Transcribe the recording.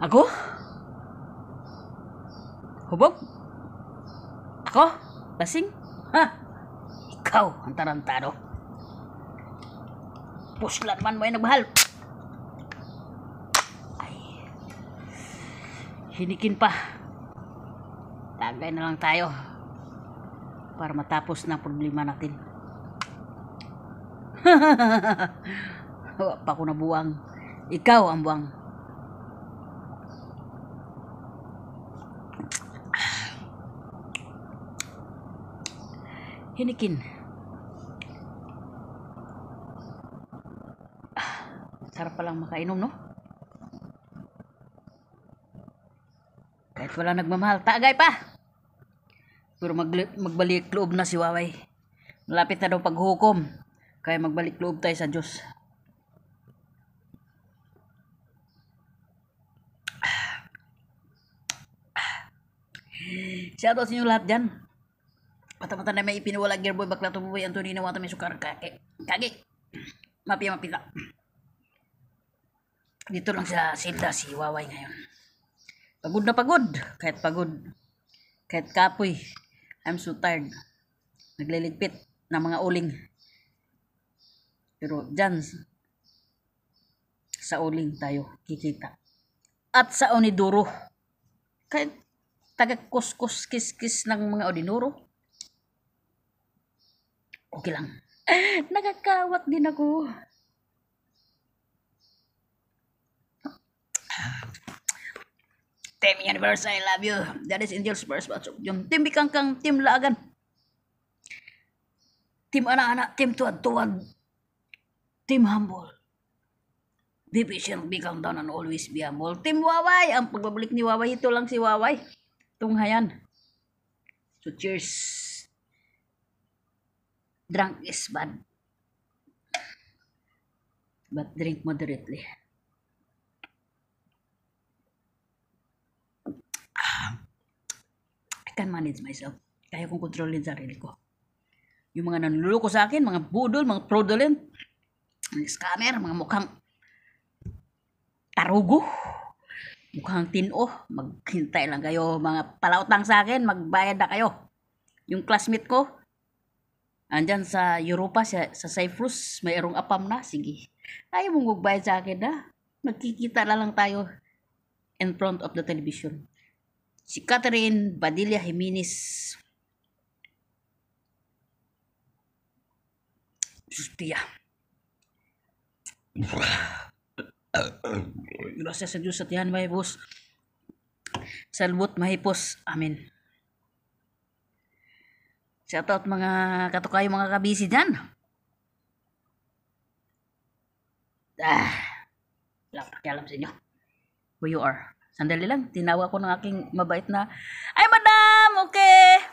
Ako? Hubog? Ako? Lasing? Ha? Ikaw ang tarantado. Puslan man mo yung nagbahal. Ay. Hinikin pa. Tagay na lang tayo para matapos na problema natin. Wala pa ako nabuwang. Ikaw ang buwang. Hinikin. Sarap palang makainom, no? Kahit wala nagmamahal, tagay pa! Pero magbalik loob na si Waway. Malapit na daw paghukom. Kaya magbalik loob tayo sa Diyos. Shoutout sa inyo lahat dyan. Mata-mata na may ipiniwala Gearboy Bakla Tububoy Antonino Wata may sukar kage. Mapita. Dito lang sa silda si Waway ngayon. Pagod na pagod. Kahit kapoy. I'm so tired. Nagliligpit ng mga uling. Pero dyan sa uling tayo kikita. At sa Oniduro. Kahit taga-kuskus kis-kis ng mga Oniduro. Okay lang. Nagkakawat din ako. Team Universe, I love you. That is Angel Spurs. Yung team Bikangkang, team Laagan. Team Anak-anak, team Tuwad-tuwad. Team Humble. Be patient, be calm down, and always be humble. Team Waway. Ang pagbabalik ni Waway, ito lang si Waway. Tunghayan. So cheers. Drunk is bad. But drink moderately. I can manage myself. Kaya kong kontrolin sarili ko. Yung mga nanluloko sa akin, mga budol, mga fraudulent, mga scammer, mga mukhang tarugo, mukhang tino, maghintay lang kayo. Mga palautang sa akin, magbayad na kayo. Yung classmate ko, andyan sa Europa, sa Cyprus, mayroong apam na. Sige, ayaw mong magbayad sa akin na. Nagkikita na lang tayo in front of the television. Si Catherine Badilla Jimenez. Sustia. Gracias sa Diyos sa tiyan mahipos. Salbot mahipos. Amen. Shoutout mga katukayo, mga kabisi dyan. Wala pakialam sa inyo. Who you are. Sandali lang, tinawa ko ng aking mabait na, ay madam, okay.